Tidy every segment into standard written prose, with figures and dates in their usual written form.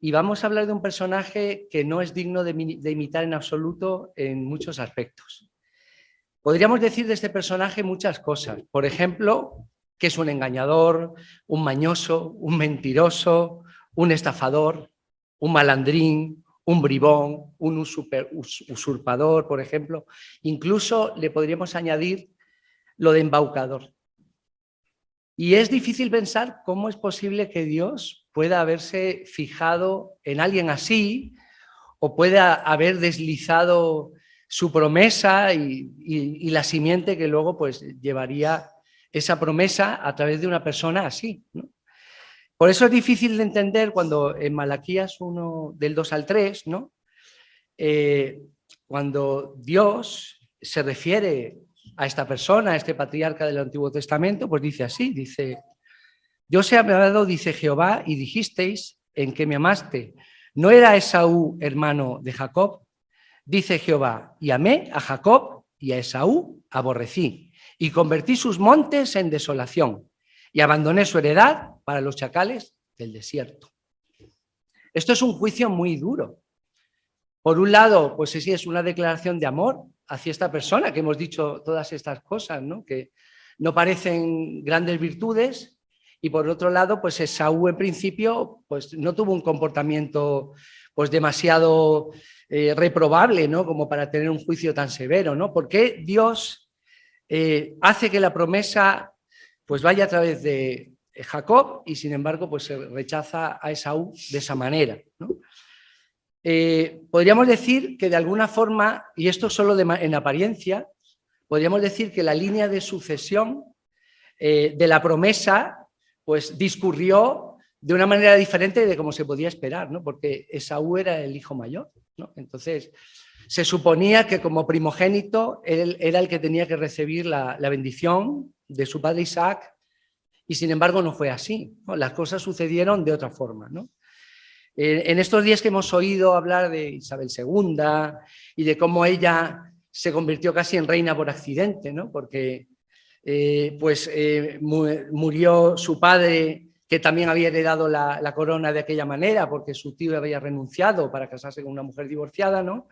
y vamos a hablar de un personaje que no es digno de imitar en absoluto en muchos aspectos. Podríamos decir de este personaje muchas cosas. Por ejemplo, que es un engañador, un mañoso, un mentiroso, un estafador, un malandrín, un bribón, un usurpador, por ejemplo. Incluso le podríamos añadir lo de embaucador. Y es difícil pensar cómo es posible que Dios pueda haberse fijado en alguien así o pueda haber deslizado su promesa y la simiente que luego pues llevaría esa promesa a través de una persona así, ¿no? Por eso es difícil de entender cuando en Malaquías 1, del 2 al 3, ¿no? Cuando Dios se refiere a esta persona, a este patriarca del Antiguo Testamento, pues dice así, dice: yo os he amado, dice Jehová, y dijisteis en que me amaste. ¿No era Esaú hermano de Jacob? Dice Jehová, y amé a Jacob y a Esaú aborrecí, y convertí sus montes en desolación, y abandoné su heredad para los chacales del desierto. Esto es un juicio muy duro. Por un lado, pues sí, es una declaración de amor hacia esta persona, que hemos dicho todas estas cosas, ¿no? Que no parecen grandes virtudes, y por otro lado, pues Esaú en principio pues no tuvo un comportamiento pues demasiado reprobable, ¿no? Como para tener un juicio tan severo, ¿no? ¿Por qué Dios hace que la promesa pues vaya a través de Jacob y sin embargo pues se rechaza a Esaú de esa manera, ¿no? Podríamos decir que de alguna forma, y esto solo en apariencia, podríamos decir que la línea de sucesión de la promesa pues discurrió de una manera diferente de como se podía esperar, ¿no? Porque Esaú era el hijo mayor, ¿no? Entonces se suponía que como primogénito él era el que tenía que recibir la bendición de su padre Isaac, y sin embargo no fue así, ¿no? Las cosas sucedieron de otra forma, ¿no? En estos días que hemos oído hablar de Isabel II y de cómo ella se convirtió casi en reina por accidente, ¿no? Porque murió su padre, que también había heredado la corona de aquella manera, porque su tío había renunciado para casarse con una mujer divorciada, ¿no?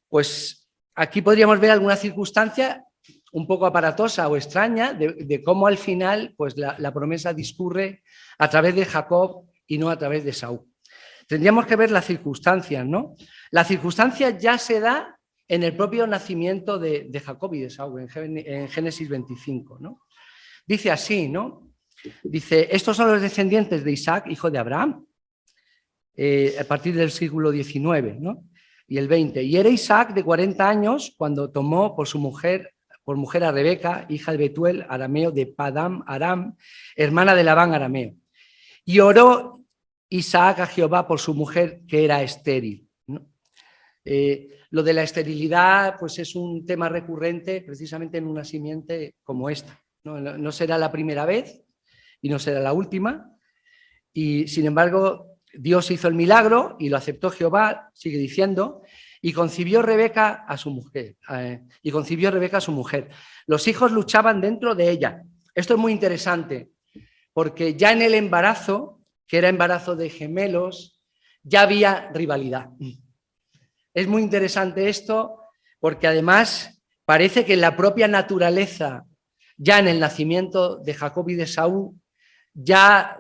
Pues aquí podríamos ver alguna circunstancia un poco aparatosa o extraña de cómo al final pues la promesa discurre a través de Jacob y no a través de Esaú. Tendríamos que ver las circunstancias, ¿no? La circunstancia ya se da en el propio nacimiento de Jacob y de Esaú, en Génesis 25, ¿no? Dice así, ¿no? Dice: estos son los descendientes de Isaac, hijo de Abraham, a partir del siglo XIX, ¿no? Y el 20. Y era Isaac de 40 años cuando tomó por mujer a Rebeca, hija de Betuel, arameo de Padam Aram, hermana de Labán arameo. Y oró Isaac a Jehová por su mujer, que era estéril, ¿no? Lo de la esterilidad pues es un tema recurrente precisamente en una simiente como esta, ¿no? No será la primera vez y no será la última, y sin embargo Dios hizo el milagro y lo aceptó Jehová, sigue diciendo, y concibió Rebeca a su mujer. Los hijos luchaban dentro de ella. Esto es muy interesante, porque ya en el embarazo, que era embarazo de gemelos, ya había rivalidad. Es muy interesante esto, porque además parece que en la propia naturaleza, ya en el nacimiento de Jacob y de Esaú, ya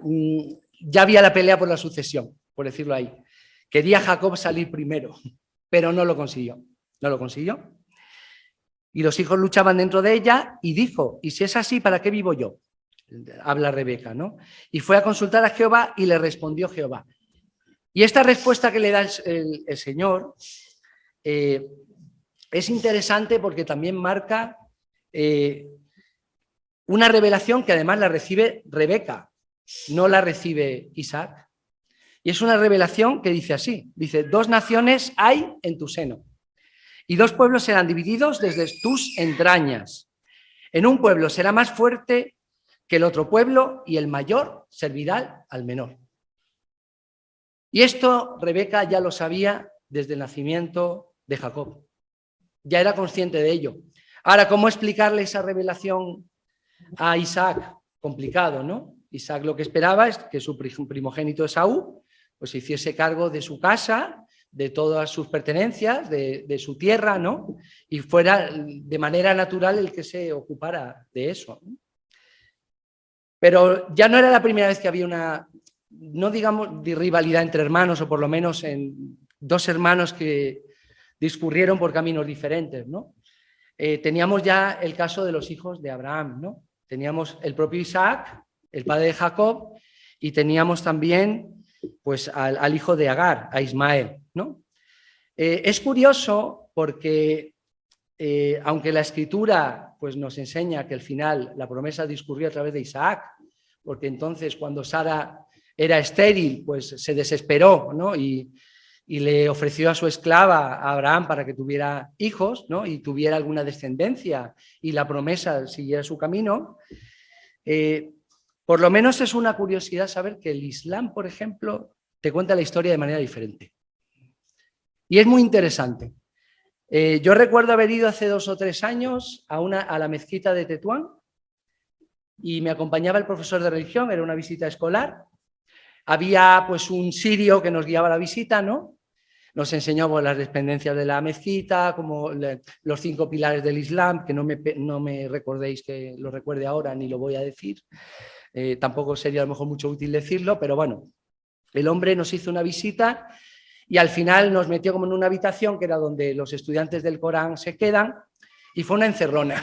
había la pelea por la sucesión, por decirlo ahí. Quería Jacob salir primero, pero no lo consiguió. No lo consiguió. Y los hijos luchaban dentro de ella y dijo: ¿y si es así, para qué vivo yo? Habla Rebeca, ¿no? Y fue a consultar a Jehová y le respondió Jehová. Y esta respuesta que le da el Señor es interesante porque también marca una revelación que además la recibe Rebeca, no la recibe Isaac. Y es una revelación que dice así, dice: 2 naciones hay en tu seno, y 2 pueblos serán divididos desde tus entrañas. En un pueblo será más fuerte que el otro pueblo, y el mayor servirá al menor. Y esto Rebeca ya lo sabía desde el nacimiento de Jacob. Ya era consciente de ello. Ahora, ¿cómo explicarle esa revelación a Isaac? Complicado, ¿no? Isaac lo que esperaba es que su primogénito Esaú pues se hiciese cargo de su casa, de todas sus pertenencias, de su tierra, ¿no? Y fuera de manera natural el que se ocupara de eso, ¿no? Pero ya no era la primera vez que había una, no digamos de rivalidad entre hermanos, o por lo menos en dos hermanos que discurrieron por caminos diferentes, ¿no? Teníamos ya el caso de los hijos de Abraham, ¿no? Teníamos el propio Isaac, el padre de Jacob, y teníamos también pues, al hijo de Agar, a Ismael, ¿no? Es curioso porque aunque la escritura pues, nos enseña que al final la promesa discurrió a través de Isaac, porque entonces cuando Sara era estéril, pues se desesperó, ¿no? Y le ofreció a su esclava a Abraham para que tuviera hijos, ¿no? Y tuviera alguna descendencia y la promesa siguiera su camino. Por lo menos es una curiosidad saber que el Islam, por ejemplo, te cuenta la historia de manera diferente. Y es muy interesante. Yo recuerdo haber ido hace 2 o 3 años a la mezquita de Tetuán y me acompañaba el profesor de religión, era una visita escolar. Había pues un sirio que nos guiaba la visita, ¿no? Nos enseñó pues, las dependencias de la mezquita, como los 5 pilares del Islam, que no me recordéis que lo recuerde ahora ni lo voy a decir. Tampoco sería a lo mejor mucho útil decirlo, pero bueno, el hombre nos hizo una visita y al final nos metió como en una habitación que era donde los estudiantes del Corán se quedan y fue una encerrona.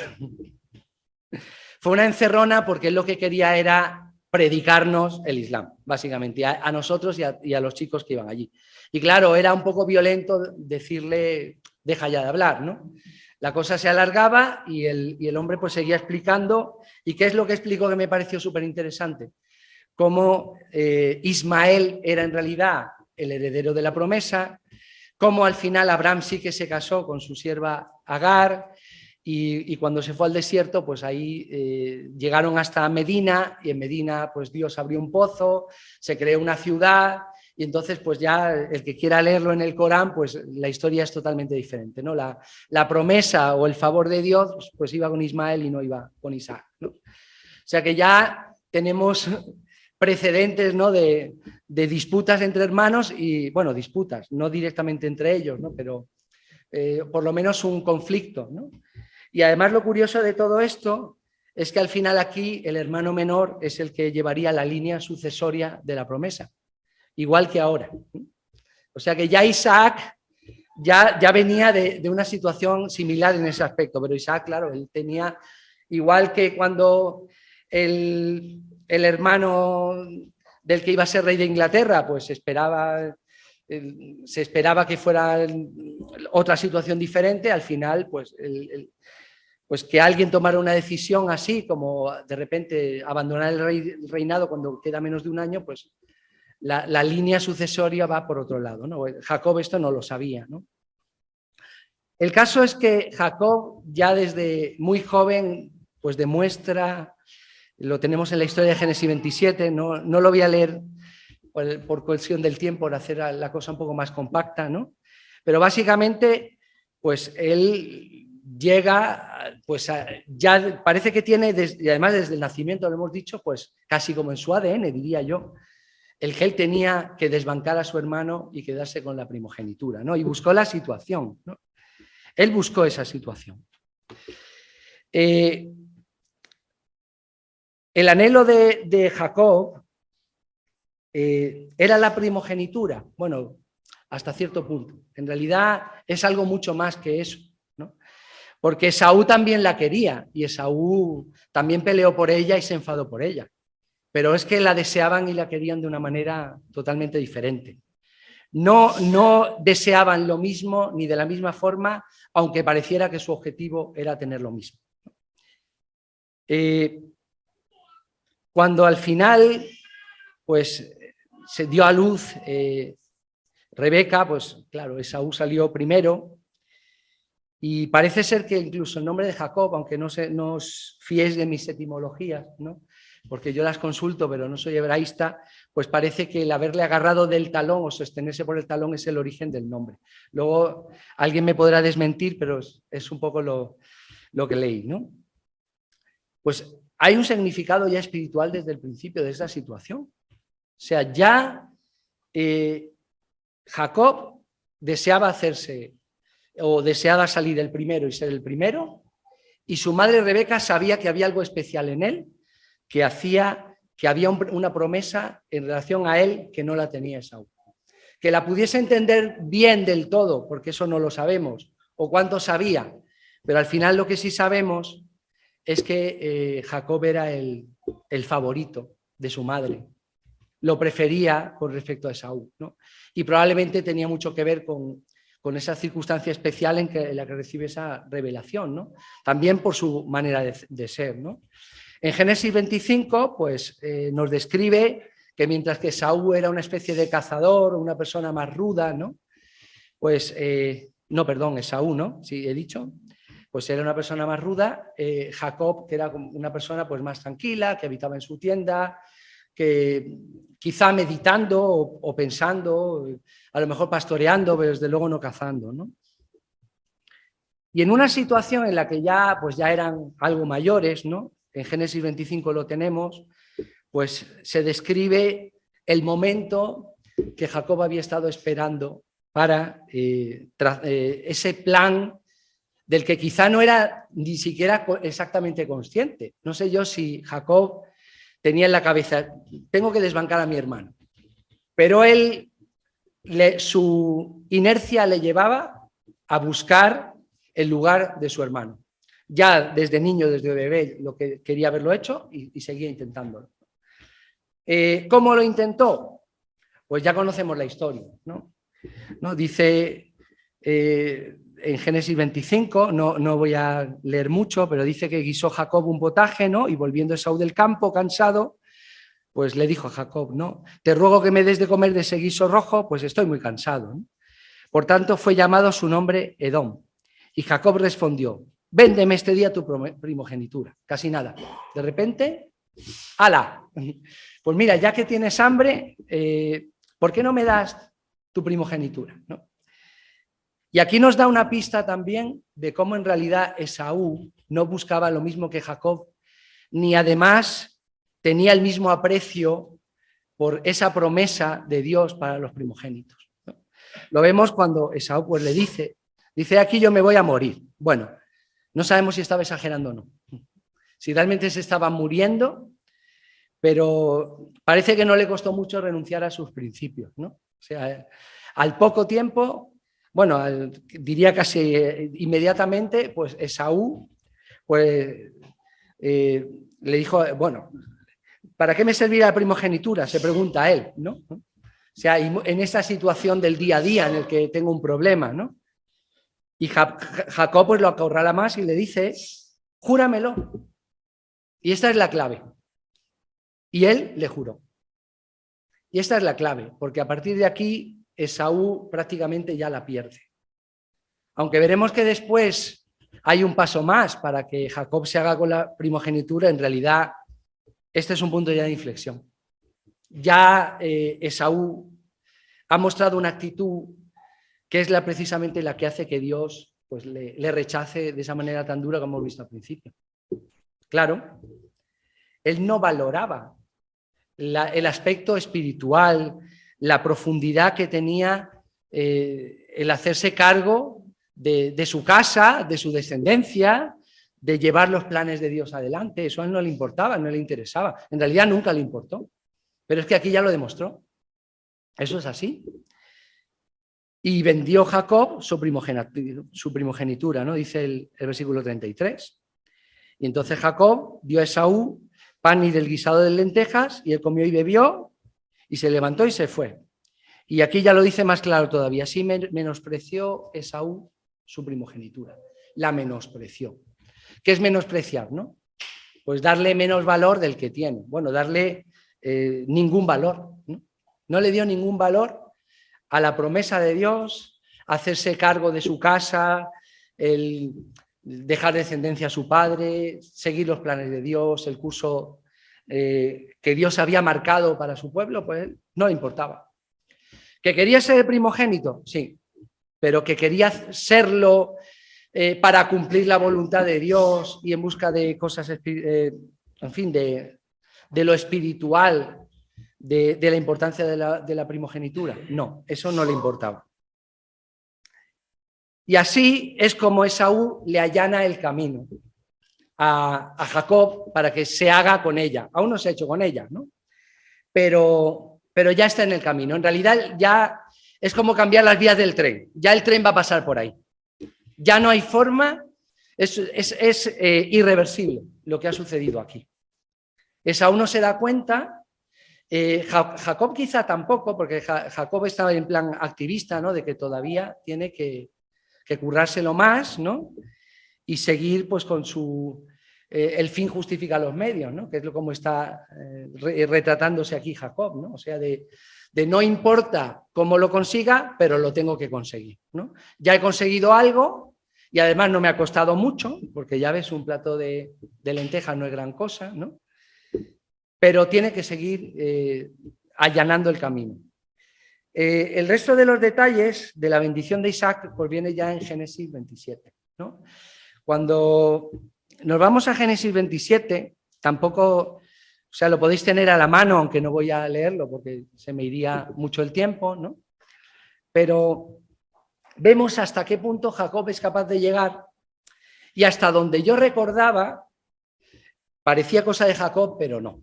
Fue una encerrona porque él lo que quería era predicarnos el Islam, básicamente, a nosotros y a los chicos que iban allí. Y claro, era un poco violento decirle, deja ya de hablar, ¿no? La cosa se alargaba y el hombre pues seguía explicando. ¿Y qué es lo que explicó que me pareció súper interesante? Cómo Ismael era en realidad el heredero de la promesa, cómo al final Abraham sí que se casó con su sierva Agar, y cuando se fue al desierto, pues ahí llegaron hasta Medina, y en Medina pues Dios abrió un pozo, se creó una ciudad, y entonces pues ya el que quiera leerlo en el Corán, pues la historia es totalmente diferente, ¿no? La promesa o el favor de Dios pues iba con Ismael y no iba con Isaac, ¿no? O sea que ya tenemos precedentes, ¿no? de disputas entre hermanos y, bueno, disputas, no directamente entre ellos, ¿no? Pero por lo menos un conflicto, ¿no? Y además lo curioso de todo esto es que al final aquí el hermano menor es el que llevaría la línea sucesoria de la promesa, igual que ahora. O sea que ya Isaac ya venía de una situación similar en ese aspecto, pero Isaac, claro, él tenía, igual que cuando el hermano del que iba a ser rey de Inglaterra, pues se esperaba que fuera otra situación diferente, al final, pues pues que alguien tomara una decisión así, como de repente abandonar el reinado cuando queda menos de un año, pues la línea sucesoria va por otro lado, ¿no? Jacob esto no lo sabía, ¿no? El caso es que Jacob ya desde muy joven pues demuestra, lo tenemos en la historia de Génesis 27, no lo voy a leer por cuestión del tiempo, por hacer la cosa un poco más compacta, ¿no? Pero básicamente pues él llega, pues ya parece que tiene, y además desde el nacimiento lo hemos dicho, pues casi como en su ADN, diría yo, el que él tenía que desbancar a su hermano y quedarse con la primogenitura, ¿no? Y buscó la situación, ¿no? Él buscó esa situación. El anhelo de Jacob era la primogenitura, bueno, hasta cierto punto. En realidad es algo mucho más que eso, ¿no? Porque Esaú también la quería y Esaú también peleó por ella y se enfadó por ella. Pero es que la deseaban y la querían de una manera totalmente diferente. No deseaban lo mismo ni de la misma forma, aunque pareciera que su objetivo era tener lo mismo. Cuando al final pues, se dio a luz Rebeca, pues claro, Esaú salió primero y parece ser que incluso el nombre de Jacob, aunque no os fiéis de mis etimologías, ¿no? Porque yo las consulto, pero no soy hebraísta, pues parece que el haberle agarrado del talón o sostenerse por el talón es el origen del nombre. Luego alguien me podrá desmentir, pero es un poco lo que leí, ¿no? Pues hay un significado ya espiritual desde el principio de esa situación. O sea, ya Jacob deseaba salir el primero y ser el primero, y su madre Rebeca sabía que había algo especial en él, que hacía que había una promesa en relación a él que no la tenía Esaú. Que la pudiese entender bien del todo, porque eso no lo sabemos, o cuánto sabía, pero al final lo que sí sabemos es que Jacob era el favorito de su madre. Lo prefería con respecto a Esaú, ¿no? Y probablemente tenía mucho que ver con esa circunstancia especial en la que recibe esa revelación, ¿no? También por su manera de ser, ¿no? En Génesis 25, pues nos describe que mientras que Esaú era una especie de cazador, una persona más ruda, ¿no? Pues, Esaú, ¿no? Sí, he dicho. Pues era una persona más ruda. Jacob, que era una persona pues más tranquila, que habitaba en su tienda, que quizá meditando o pensando, a lo mejor pastoreando, pero desde luego no cazando, ¿no? Y en una situación en la que ya eran algo mayores, ¿no? En Génesis 25 lo tenemos, pues se describe el momento que Jacob había estado esperando para ese plan del que quizá no era ni siquiera exactamente consciente. No sé yo si Jacob tenía en la cabeza, tengo que desbancar a mi hermano, pero él, su inercia le llevaba a buscar el lugar de su hermano. Ya desde niño, desde bebé, lo que quería haberlo hecho y seguía intentándolo. ¿Cómo lo intentó? Pues ya conocemos la historia, ¿no? Dice en Génesis 25, no voy a leer mucho, pero dice que guisó Jacob un potaje, ¿no? Y volviendo Esaú del campo, cansado, pues le dijo a Jacob, ¿no? Te ruego que me des de comer de ese guiso rojo, pues estoy muy cansado, ¿no? Por tanto, fue llamado su nombre Edom. Y Jacob respondió, véndeme este día tu primogenitura. Casi nada. De repente, ¡hala! Pues mira, ya que tienes hambre, ¿por qué no me das tu primogenitura? ¿No? Y aquí nos da una pista también de cómo en realidad Esaú no buscaba lo mismo que Jacob, ni además tenía el mismo aprecio por esa promesa de Dios para los primogénitos, ¿no? Lo vemos cuando Esaú pues le dice, aquí yo me voy a morir. Bueno, no sabemos si estaba exagerando o no, si realmente se estaba muriendo, pero parece que no le costó mucho renunciar a sus principios, ¿no? O sea, al poco tiempo, bueno, diría casi inmediatamente, pues Esaú pues, le dijo, bueno, ¿para qué me servirá la primogenitura? Se pregunta a él, ¿no? O sea, en esa situación del día a día en el que tengo un problema, ¿no? Y Jacob pues lo acorrala más y le dice, júramelo. Y esta es la clave. Y él le juró. Y esta es la clave, porque a partir de aquí Esaú prácticamente ya la pierde. Aunque veremos que después hay un paso más para que Jacob se haga con la primogenitura, en realidad este es un punto ya de inflexión. Ya Esaú ha mostrado una actitud que es precisamente la que hace que Dios pues, le rechace de esa manera tan dura como hemos visto al principio. Claro, él no valoraba el aspecto espiritual, la profundidad que tenía el hacerse cargo de su casa, de su descendencia, de llevar los planes de Dios adelante. Eso a él no le importaba, no le interesaba. En realidad nunca le importó. Pero es que aquí ya lo demostró. Eso es así. Y vendió Jacob su primogenitura, ¿no? Dice el versículo 33. Y entonces Jacob dio a Esaú pan y del guisado de lentejas, y él comió y bebió, y se levantó y se fue. Y aquí ya lo dice más claro todavía. Así menospreció Esaú su primogenitura. La menospreció. ¿Qué es menospreciar, no? Pues darle menos valor del que tiene. Bueno, darle ningún valor, ¿no? No le dio ningún valor a la promesa de Dios, hacerse cargo de su casa, el dejar descendencia a su padre, seguir los planes de Dios, el curso que Dios había marcado para su pueblo, pues no le importaba. ¿Que quería ser el primogénito? Sí, pero que quería serlo para cumplir la voluntad de Dios y en busca de cosas, en fin, de lo espiritual, de la importancia de la primogenitura. No, eso no le importaba. Y así es como Esaú le allana el camino a Jacob para que se haga con ella. Aún no se ha hecho con ella, ¿no? Pero ya está en el camino. En realidad ya es como cambiar las vías del tren. Ya el tren va a pasar por ahí. Ya no hay forma, es irreversible lo que ha sucedido aquí. Esaú no se da cuenta, Jacob quizá tampoco, porque Jacob estaba en plan activista, ¿no? De que todavía tiene que currárselo más, ¿no? Y seguir pues con su... el fin justifica los medios, ¿no? Que es como está retratándose aquí Jacob, ¿no? O sea, de no importa cómo lo consiga, pero lo tengo que conseguir, ¿no? Ya he conseguido algo y además no me ha costado mucho, porque ya ves, un plato de lentejas no es gran cosa, ¿no? Pero tiene que seguir allanando el camino. El resto de los detalles de la bendición de Isaac pues viene ya en Génesis 27, ¿no? Cuando nos vamos a Génesis 27, tampoco, o sea, lo podéis tener a la mano, aunque no voy a leerlo porque se me iría mucho el tiempo, ¿no? Pero vemos hasta qué punto Jacob es capaz de llegar y hasta donde yo recordaba, parecía cosa de Jacob, pero no.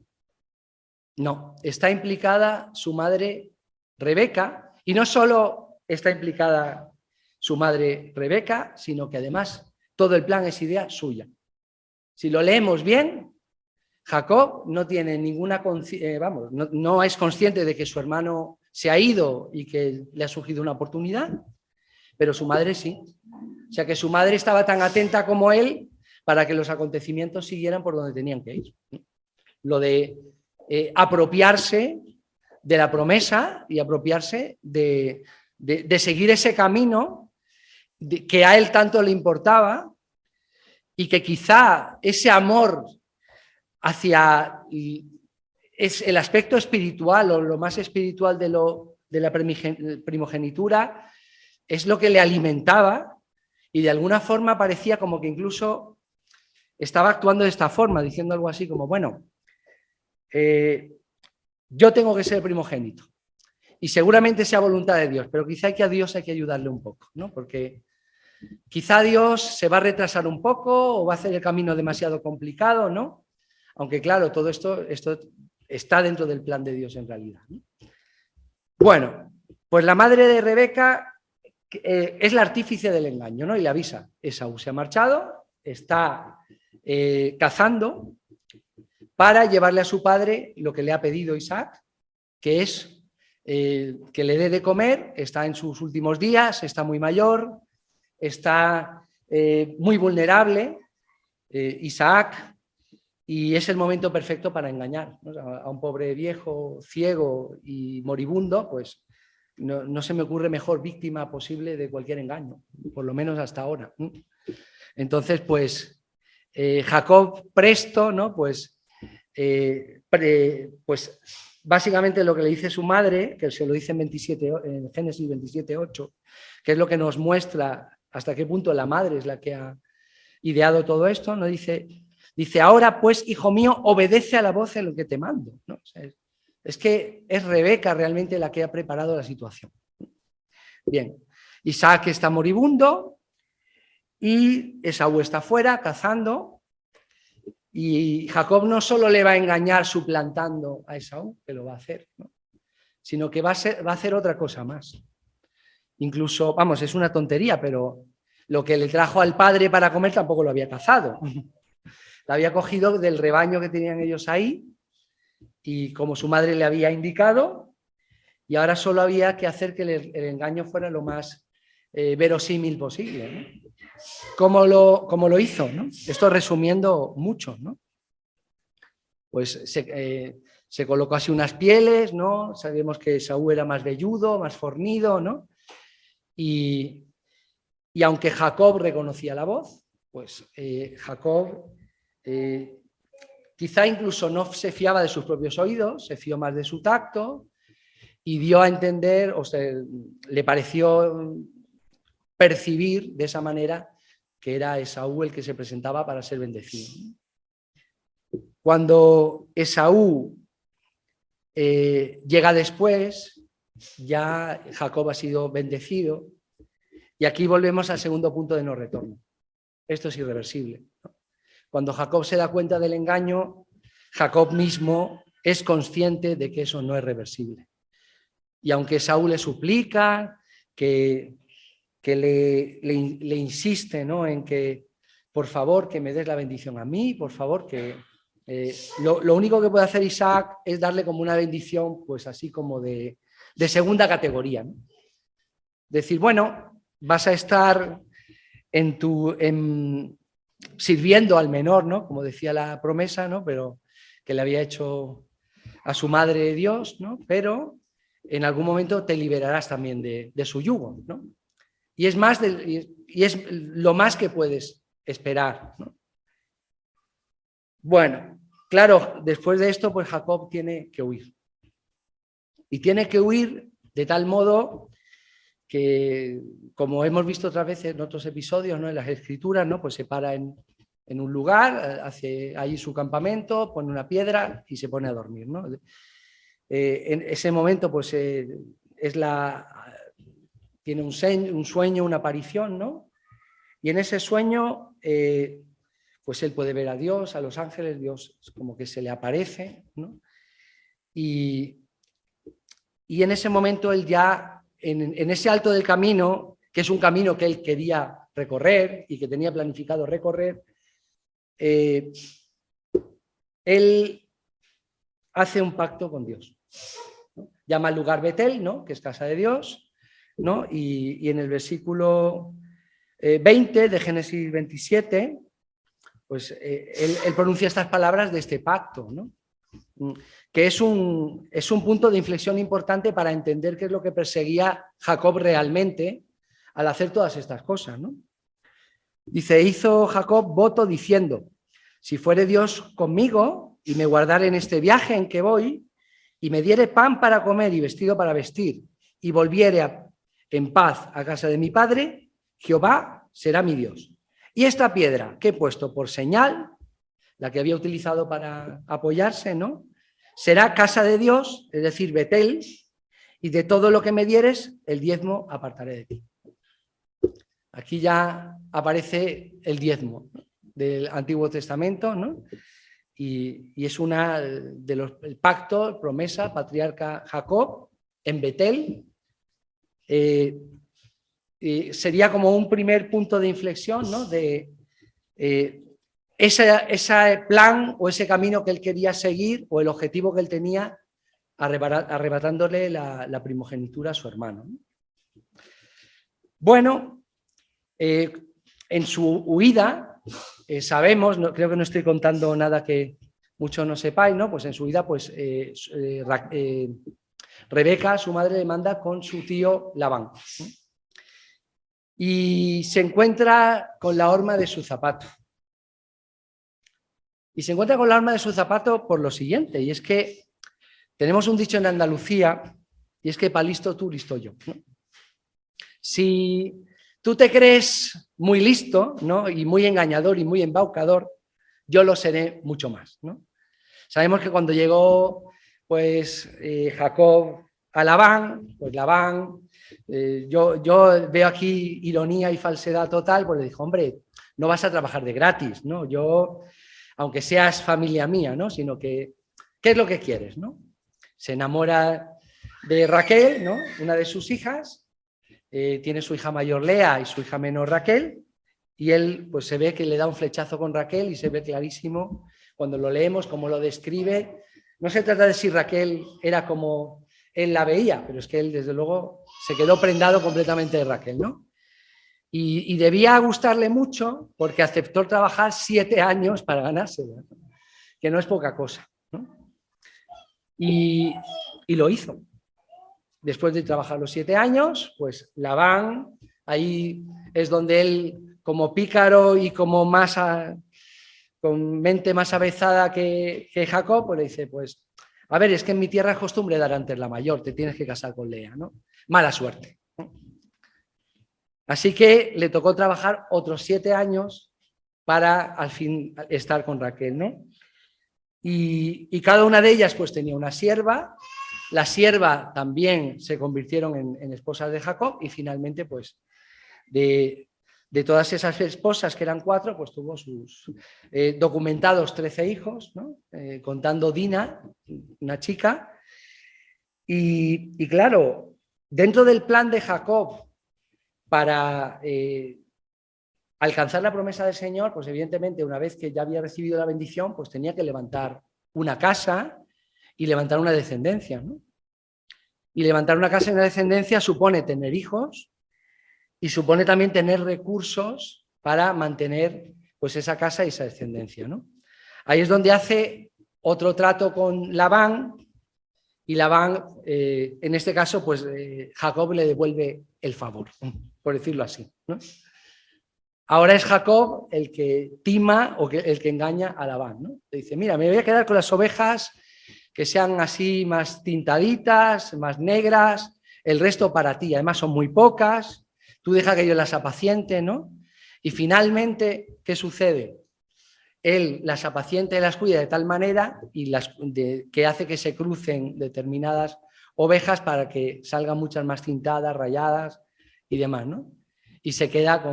No, está implicada su madre Rebeca, y no solo está implicada su madre Rebeca, sino que además todo el plan es idea suya. Si lo leemos bien, Jacob no tiene ninguna, no es consciente de que su hermano se ha ido y que le ha surgido una oportunidad, pero su madre sí. O sea que su madre estaba tan atenta como él para que los acontecimientos siguieran por donde tenían que ir. Lo de apropiarse de la promesa y apropiarse de seguir ese camino que a él tanto le importaba, y que quizá ese amor hacia el aspecto espiritual o lo más espiritual de la primogenitura es lo que le alimentaba, y de alguna forma parecía como que incluso estaba actuando de esta forma, diciendo algo así como, bueno, yo tengo que ser primogénito y seguramente sea voluntad de Dios, pero quizá a Dios hay que ayudarle un poco, ¿no? Porque quizá Dios se va a retrasar un poco o va a hacer el camino demasiado complicado, ¿no? Aunque claro, todo esto está dentro del plan de Dios en realidad, ¿no? Bueno, pues la madre de Rebeca es la artífice del engaño, ¿no? Y le avisa, Esaú se ha marchado, está cazando para llevarle a su padre lo que le ha pedido Isaac, que es que le dé de comer. Está en sus últimos días, está muy mayor, está muy vulnerable, Isaac, y es el momento perfecto para engañar, ¿no? A un pobre viejo, ciego y moribundo, pues no se me ocurre mejor víctima posible de cualquier engaño, por lo menos hasta ahora. Entonces, pues Jacob presto, ¿no? Pues básicamente lo que le dice su madre, que se lo dice en Génesis 27:8, que es lo que nos muestra hasta qué punto la madre es la que ha ideado todo esto, ¿no? Dice, ahora pues, hijo mío, obedece a la voz en lo que te mando, ¿no? O sea, es que es Rebeca realmente la que ha preparado la situación. Bien, Isaac está moribundo y Esaú está fuera cazando. Y Jacob no solo le va a engañar suplantando a Esaú, que lo va a hacer, ¿no? Sino que va a hacer otra cosa más. Incluso, vamos, es una tontería, pero lo que le trajo al padre para comer tampoco lo había cazado. Lo había cogido del rebaño que tenían ellos ahí, y como su madre le había indicado, y ahora solo había que hacer que el engaño fuera lo más verosímil posible, ¿no? ¿Cómo lo hizo, ¿no? Esto resumiendo mucho, ¿no? Pues se colocó así unas pieles, ¿no? Sabemos que Esaú era más velludo, más fornido, ¿no? Y aunque Jacob reconocía la voz, pues Jacob quizá incluso no se fiaba de sus propios oídos, se fió más de su tacto y dio a entender, o sea, le pareció percibir de esa manera que era Esaú el que se presentaba para ser bendecido. Cuando Esaú llega después, ya Jacob ha sido bendecido, y aquí volvemos al segundo punto de no retorno. Esto es irreversible, ¿no? Cuando Jacob se da cuenta del engaño, Jacob mismo es consciente de que eso no es reversible. Y aunque Saúl le suplica, que le insiste, ¿no?, en que, por favor, que me des la bendición a mí, por favor, que... lo único que puede hacer Isaac es darle como una bendición, pues así como de segunda categoría, ¿no? Decir, bueno, vas a estar sirviendo al menor, ¿no?, como decía la promesa, ¿no?, pero que le había hecho a su madre Dios, ¿no?, pero en algún momento te liberarás también de su yugo, ¿no? Y es lo más que puedes esperar, ¿no? Bueno, claro, después de esto, pues Jacob tiene que huir. Y tiene que huir de tal modo que, como hemos visto otras veces en otros episodios, ¿no?, en las escrituras, ¿no?, pues se para en un lugar, hace allí su campamento, pone una piedra y se pone a dormir, ¿no? En ese momento, pues tiene un sueño, una aparición, ¿no? Y en ese sueño, pues él puede ver a Dios, a los ángeles, Dios como que se le aparece, ¿no? Y en ese momento él ya, en ese alto del camino, que es un camino que él quería recorrer y que tenía planificado recorrer, él hace un pacto con Dios, ¿no? Llama al lugar Betel, ¿no?, que es casa de Dios, ¿no? Y en el versículo 20 de Génesis 27, pues él pronuncia estas palabras de este pacto, ¿no?, que es un punto de inflexión importante para entender qué es lo que perseguía Jacob realmente al hacer todas estas cosas, ¿no? Dice, hizo Jacob voto diciendo, si fuere Dios conmigo y me guardare en este viaje en que voy y me diere pan para comer y vestido para vestir y volviere en paz a casa de mi padre, Jehová será mi Dios. Y esta piedra que he puesto por señal, la que había utilizado para apoyarse, ¿no?, será casa de Dios, es decir, Betel, y de todo lo que me dieres, el diezmo apartaré de ti. Aquí ya aparece el diezmo, ¿no?, del Antiguo Testamento, ¿no? Y es el pacto, promesa, patriarca Jacob en Betel. Sería como un primer punto de inflexión, ¿no?, de ese plan o ese camino que él quería seguir o el objetivo que él tenía arrebatándole la primogenitura a su hermano. Bueno, en su huida, sabemos, creo que no estoy contando nada que muchos no sepáis, ¿no?, pues en su huida, pues Rebeca, su madre, le manda con su tío Labán, ¿no?, y se encuentra con la horma de su zapato. Y se encuentra con la horma de su zapato por lo siguiente, y es que tenemos un dicho en Andalucía, y es que pa' listo tú, listo yo, ¿no? Si tú te crees muy listo, ¿no?, y muy engañador y muy embaucador, yo lo seré mucho más, ¿no? Sabemos que cuando llegó, pues, Jacob a Labán, pues Labán, yo veo aquí ironía y falsedad total, pues le dijo, hombre, no vas a trabajar de gratis, ¿no? Yo, aunque seas familia mía, ¿no?, sino que, ¿qué es lo que quieres, no? Se enamora de Raquel, ¿no?, una de sus hijas, tiene su hija mayor Lea y su hija menor Raquel, y él, pues se ve que le da un flechazo con Raquel y se ve clarísimo cuando lo leemos, cómo lo describe. No se trata de si Raquel era como él la veía, pero es que él, desde luego, se quedó prendado completamente de Raquel, ¿no? Y debía gustarle mucho porque aceptó trabajar 7 años para ganársela, ¿no?, que no es poca cosa, ¿no? Y lo hizo. Después de trabajar los 7 años, pues Labán, ahí es donde él, como pícaro y como con mente más avezada que Jacob, pues le dice, pues, a ver, es que en mi tierra es costumbre dar antes la mayor, te tienes que casar con Lea, ¿no? Mala suerte, ¿no? Así que le tocó trabajar otros 7 años para al fin estar con Raquel, ¿no? y cada una de ellas pues tenía una sierva. La sierva también se convirtieron en esposas de Jacob y finalmente pues de todas esas esposas, que eran 4, pues tuvo sus documentados 13 hijos, ¿no? Contando Dina, una chica. Y claro, dentro del plan de Jacob para alcanzar la promesa del Señor, pues evidentemente una vez que ya había recibido la bendición, pues tenía que levantar una casa y levantar una descendencia, ¿no? Y levantar una casa y una descendencia supone tener hijos y supone también tener recursos para mantener pues esa casa y esa descendencia, ¿no? Ahí es donde hace otro trato con Labán, y Labán, en este caso, pues Jacob le devuelve el favor, por decirlo así, ¿no? Ahora es Jacob el que tima o el que engaña a Labán, ¿no? Le dice, mira, me voy a quedar con las ovejas que sean así más tintaditas, más negras, el resto para ti, además son muy pocas, tú deja que yo las apaciente, ¿no? Y finalmente, ¿qué sucede? Él las apacienta y las cuida de tal manera que hace que se crucen determinadas ovejas para que salgan muchas más tintadas, rayadas y demás, ¿no? Y se queda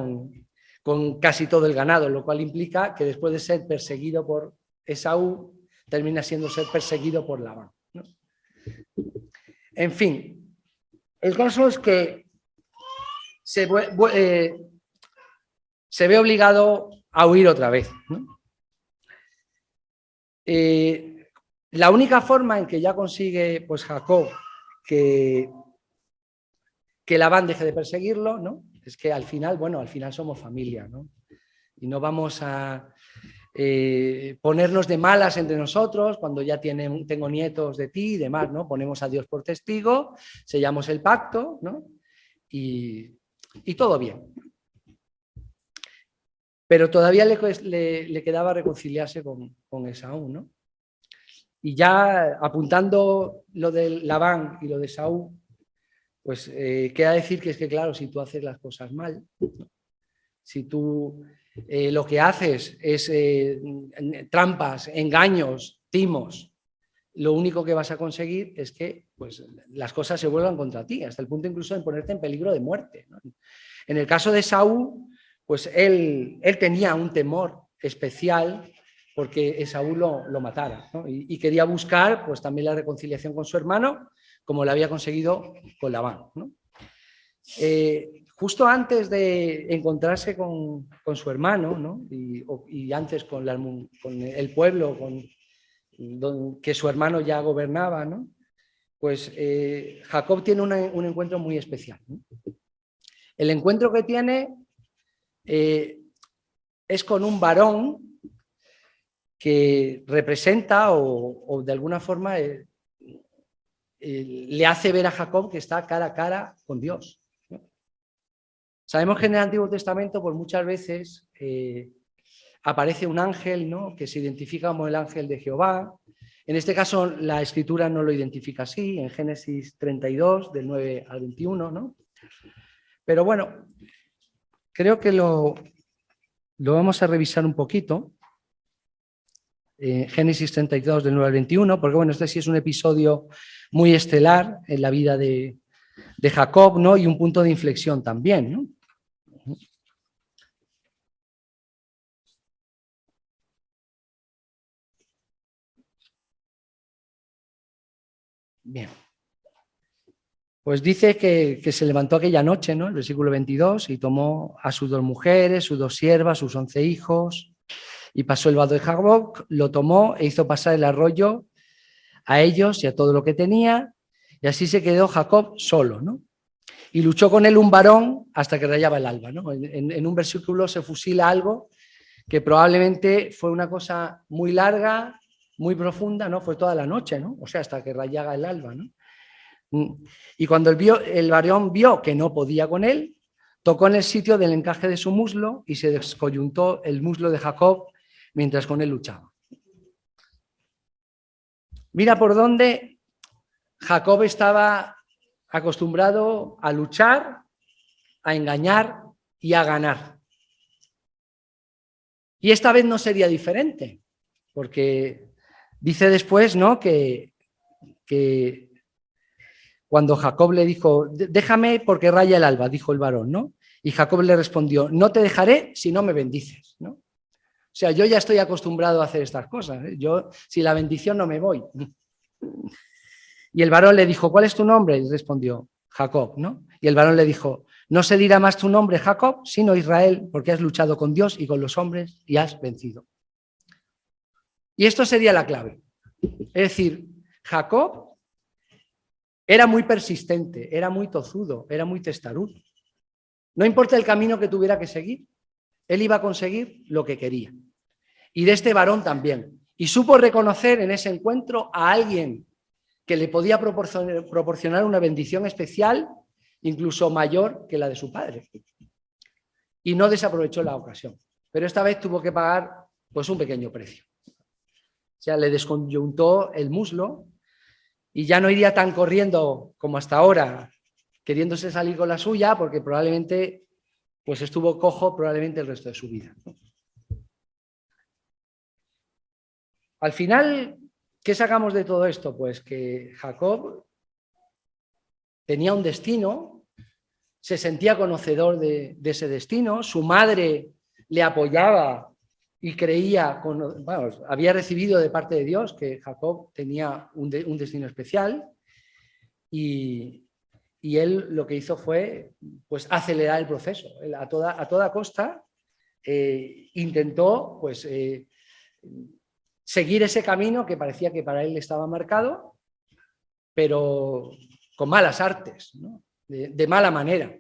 con casi todo el ganado, lo cual implica que después de ser perseguido por Esaú, termina siendo ser perseguido por Labán, ¿no? En fin, el caso es que se ve obligado a huir otra vez, ¿no? La única forma en que ya consigue pues Jacob que Labán deje de perseguirlo, ¿no? Es que al final, bueno, al final somos familia, ¿no? Y no vamos a ponernos de malas entre nosotros cuando ya tengo nietos de ti y demás, ¿no? Ponemos a Dios por testigo, sellamos el pacto, ¿no? Y todo bien. Pero todavía le quedaba reconciliarse con Esaú, ¿no? Y ya apuntando lo de Labán y lo de Esaú, pues queda decir que es que, claro, si tú haces las cosas mal, ¿no? Si tú lo que haces es trampas, engaños, timos, lo único que vas a conseguir es que pues, las cosas se vuelvan contra ti, hasta el punto incluso de ponerte en peligro de muerte, ¿no? En el caso de Esaú, pues él tenía un temor especial porque Esaú lo matara, ¿no? Y quería buscar pues, también la reconciliación con su hermano, como lo había conseguido con Labán, ¿no? Justo antes de encontrarse con su hermano, ¿no? y antes con el pueblo que su hermano ya gobernaba, ¿no? Pues Jacob tiene un encuentro muy especial, ¿no? El encuentro que tiene es con un varón que representa o de alguna forma le hace ver a Jacob que está cara a cara con Dios. Sabemos que en el Antiguo Testamento, pues muchas veces aparece un ángel, ¿no? Que se identifica como el ángel de Jehová. En este caso, la Escritura no lo identifica así, en Génesis 32, del 9 al 21, ¿no? Pero bueno, creo que lo vamos a revisar un poquito. Génesis 32, del 9 al 21, porque bueno, este sí es un episodio muy estelar en la vida de Jacob, ¿no? Y un punto de inflexión también, ¿no? Bien. Pues dice que se levantó aquella noche, ¿no? El versículo 22, y tomó a sus 2 mujeres, sus 2 siervas, sus 11 hijos, y pasó el vado de Jacob, lo tomó e hizo pasar el arroyo a ellos y a todo lo que tenía, y así se quedó Jacob solo, ¿no? Y luchó con él un varón hasta que rayaba el alba, ¿no? En un versículo se fusila algo que probablemente fue una cosa muy larga, muy profunda, ¿no? Fue toda la noche, ¿no? O sea, hasta que rayaba el alba, ¿no? Y cuando el varón vio que no podía con él, tocó en el sitio del encaje de su muslo y se descoyuntó el muslo de Jacob mientras con él luchaba. Mira por dónde Jacob estaba acostumbrado a luchar, a engañar y a ganar. Y esta vez no sería diferente, porque Dice después, ¿no?, que cuando Jacob le dijo, déjame porque raya el alba, dijo el varón, ¿no? Y Jacob le respondió, no te dejaré si no me bendices, ¿no? O sea, yo ya estoy acostumbrado a hacer estas cosas, ¿eh? Yo, si la bendición no me voy. Y el varón le dijo, ¿cuál es tu nombre? Y respondió, Jacob, ¿no? Y el varón le dijo, no se dirá más tu nombre, Jacob, sino Israel, porque has luchado con Dios y con los hombres y has vencido. Y esto sería la clave. Es decir, Jacob era muy persistente, era muy tozudo, era muy testarudo. No importa el camino que tuviera que seguir, él iba a conseguir lo que quería. Y de este varón también. Y supo reconocer en ese encuentro a alguien que le podía proporcionar una bendición especial, incluso mayor que la de su padre. Y no desaprovechó la ocasión. Pero esta vez tuvo que pagar pues un pequeño precio. O sea, le desconyuntó el muslo y ya no iría tan corriendo como hasta ahora, queriéndose salir con la suya, porque probablemente pues estuvo cojo probablemente el resto de su vida. Al final, ¿qué sacamos de todo esto? Pues que Jacob tenía un destino, se sentía conocedor de ese destino, su madre le apoyaba y creía, había recibido de parte de Dios que Jacob tenía un destino especial y él lo que hizo fue pues acelerar el proceso. Él a toda costa intentó pues seguir ese camino que parecía que para él estaba marcado, pero con malas artes, ¿no? de mala manera.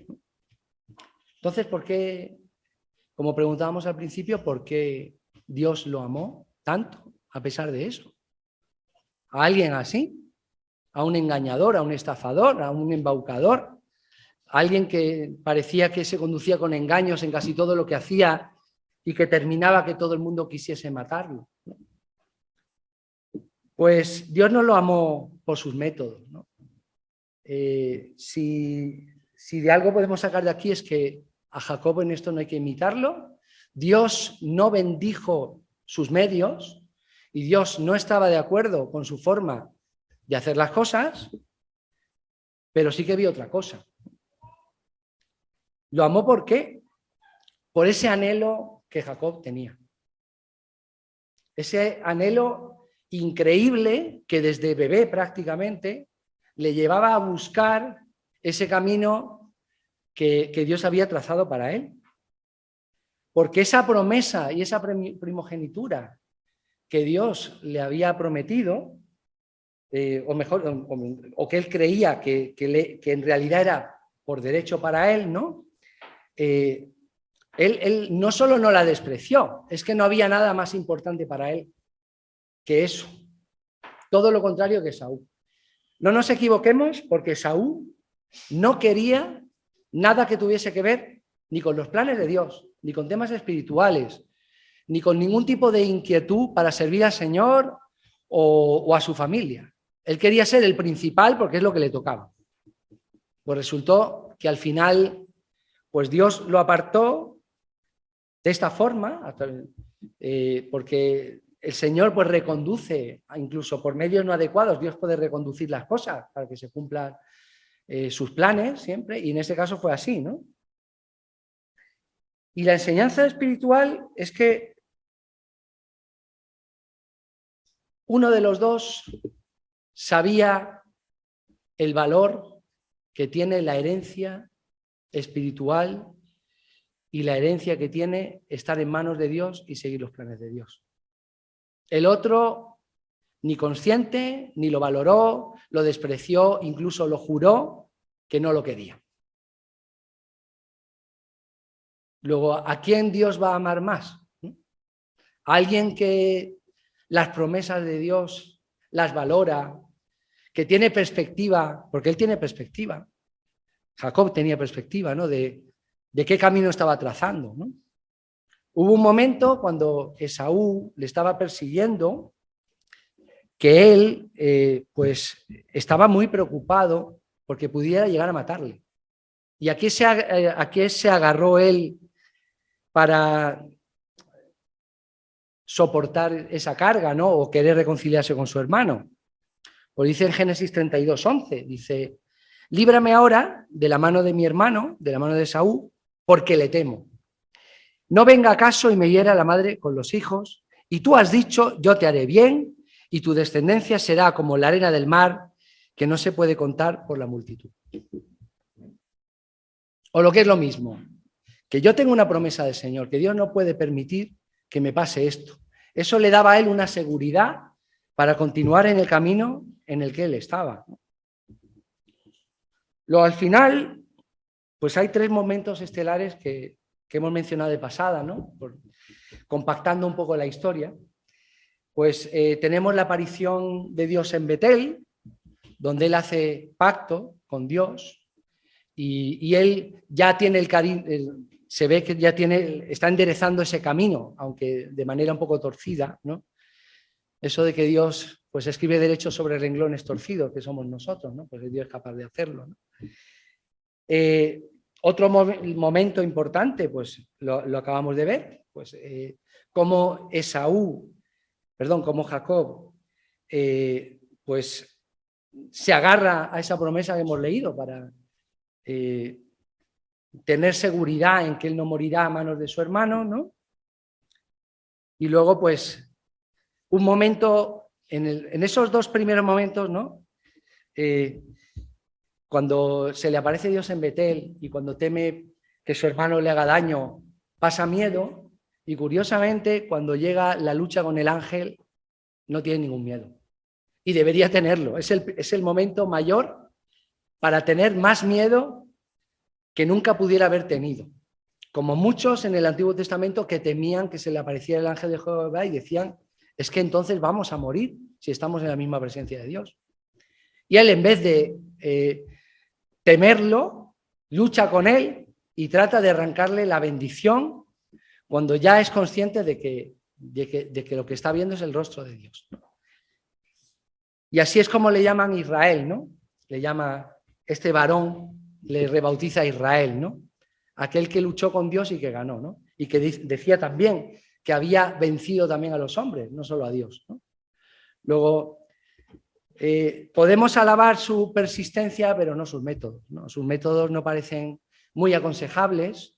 Entonces, ¿por qué, como preguntábamos al principio, por qué Dios lo amó tanto a pesar de eso? A alguien así, a un engañador, a un estafador, a un embaucador, a alguien que parecía que se conducía con engaños en casi todo lo que hacía y que terminaba que todo el mundo quisiese matarlo. Pues Dios no lo amó por sus métodos, ¿no? Si de algo podemos sacar de aquí es que a Jacob en esto no hay que imitarlo. Dios no bendijo sus medios y Dios no estaba de acuerdo con su forma de hacer las cosas, pero sí que vio otra cosa. ¿Lo amó por qué? Por ese anhelo que Jacob tenía. Ese anhelo increíble que desde bebé prácticamente le llevaba a buscar ese camino que Dios había trazado para él. Porque esa promesa y esa primogenitura que Dios le había prometido, o que él creía que en realidad era por derecho para él, ¿no? Él no solo no la despreció, es que no había nada más importante para él que eso. Todo lo contrario que Saúl. No nos equivoquemos, porque Saúl no quería nada que tuviese que ver ni con los planes de Dios, ni con temas espirituales, ni con ningún tipo de inquietud para servir al Señor o a su familia. Él quería ser el principal porque es lo que le tocaba. Pues resultó que al final, pues Dios lo apartó de esta forma, porque el Señor pues reconduce, incluso por medios no adecuados, Dios puede reconducir las cosas para que se cumplan sus planes siempre, y en este caso fue así, ¿no? Y la enseñanza espiritual es que uno de los dos sabía el valor que tiene la herencia espiritual y la herencia que tiene estar en manos de Dios y seguir los planes de Dios. El otro ni consciente, ni lo valoró, lo despreció, incluso lo juró que no lo quería. Luego, ¿a quién Dios va a amar más? ¿A alguien que las promesas de Dios las valora, que tiene perspectiva, porque él tiene perspectiva? Jacob tenía perspectiva, ¿no? De qué camino estaba trazando, ¿no? Hubo un momento cuando Esaú le estaba persiguiendo que él pues estaba muy preocupado porque pudiera llegar a matarle. ¿Y a qué se agarró él para soportar esa carga, ¿no? O querer reconciliarse con su hermano. Pues dice en Génesis 32:11, dice: líbrame ahora de la mano de mi hermano, de la mano de Esaú, porque le temo. No venga acaso y me hiera la madre con los hijos, y tú has dicho, yo te haré bien, y tu descendencia será como la arena del mar, que no se puede contar por la multitud. O lo que es lo mismo, que yo tengo una promesa del Señor, que Dios no puede permitir que me pase esto. Eso le daba a él una seguridad para continuar en el camino en el que él estaba. Luego, al final, pues hay 3 momentos estelares que hemos mencionado de pasada, ¿no? Compactando un poco la historia. Pues tenemos la aparición de Dios en Betel, donde él hace pacto con Dios y él ya tiene el cariño, se ve que ya está enderezando ese camino, aunque de manera un poco torcida, ¿no? Eso de que Dios pues escribe derecho sobre renglones torcidos, que somos nosotros, ¿no? Pues Dios es capaz de hacerlo, ¿no? Otro momento importante, pues lo acabamos de ver, pues cómo Jacob, pues se agarra a esa promesa que hemos leído para tener seguridad en que él no morirá a manos de su hermano, ¿no? Y luego, pues, un momento, en esos 2 primeros momentos, ¿no? Cuando se le aparece Dios en Betel y cuando teme que su hermano le haga daño, pasa miedo, y curiosamente, cuando llega la lucha con el ángel, no tiene ningún miedo. Y debería tenerlo. Es el momento mayor para tener más miedo que nunca pudiera haber tenido. Como muchos en el Antiguo Testamento que temían que se le apareciera el ángel de Jehová y decían, es que entonces vamos a morir si estamos en la misma presencia de Dios. Y él, en vez de temerlo, lucha con él y trata de arrancarle la bendición cuando ya es consciente de que lo que está viendo es el rostro de Dios, ¿no? Y así es como le llaman Israel, ¿no? Le llama este varón, le rebautiza Israel, ¿no? Aquel que luchó con Dios y que ganó, ¿no? Y que decía también que había vencido también a los hombres, no solo a Dios, ¿no? Luego, podemos alabar su persistencia, pero no sus métodos, ¿no? Sus métodos no parecen muy aconsejables,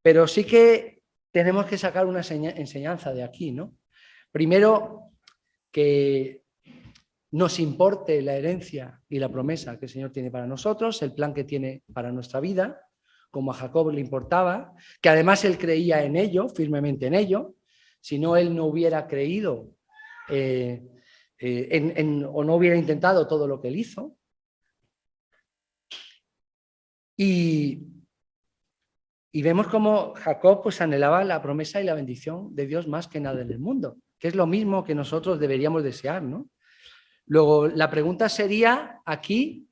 pero sí que tenemos que sacar una enseñanza de aquí, ¿no? Primero, que nos importe la herencia y la promesa que el Señor tiene para nosotros, el plan que tiene para nuestra vida, como a Jacob le importaba, que además él creía en ello, firmemente en ello. Si no, él no hubiera creído o no hubiera intentado todo lo que él hizo. Y vemos cómo Jacob pues anhelaba la promesa y la bendición de Dios más que nada en el mundo, que es lo mismo que nosotros deberíamos desear, ¿no? Luego, la pregunta sería aquí,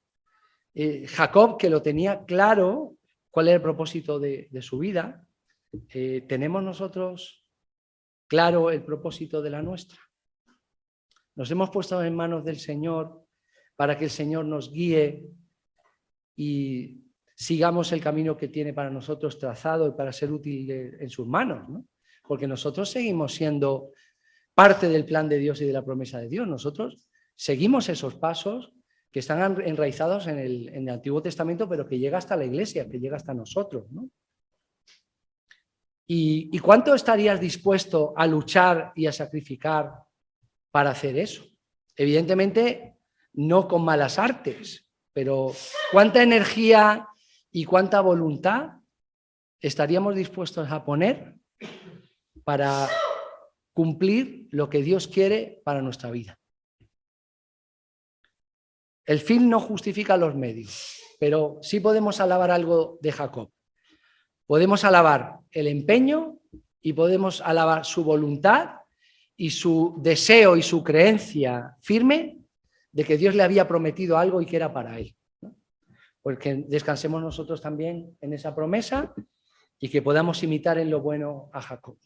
Jacob, que lo tenía claro, cuál era el propósito de su vida, ¿tenemos nosotros claro el propósito de la nuestra? ¿Nos hemos puesto en manos del Señor para que el Señor nos guíe y sigamos el camino que tiene para nosotros trazado y para ser útil en sus manos, ¿no? Porque nosotros seguimos siendo parte del plan de Dios y de la promesa de Dios. Nosotros seguimos esos pasos que están enraizados en el Antiguo Testamento, pero que llega hasta la Iglesia, que llega hasta nosotros, ¿no? ¿Y cuánto estarías dispuesto a luchar y a sacrificar para hacer eso? Evidentemente, no con malas artes, pero ¿cuánta energía y cuánta voluntad estaríamos dispuestos a poner para cumplir lo que Dios quiere para nuestra vida? El fin no justifica los medios, pero sí podemos alabar algo de Jacob. Podemos alabar el empeño y podemos alabar su voluntad y su deseo y su creencia firme de que Dios le había prometido algo y que era para él, ¿no? Porque descansemos nosotros también en esa promesa y que podamos imitar en lo bueno a Jacob.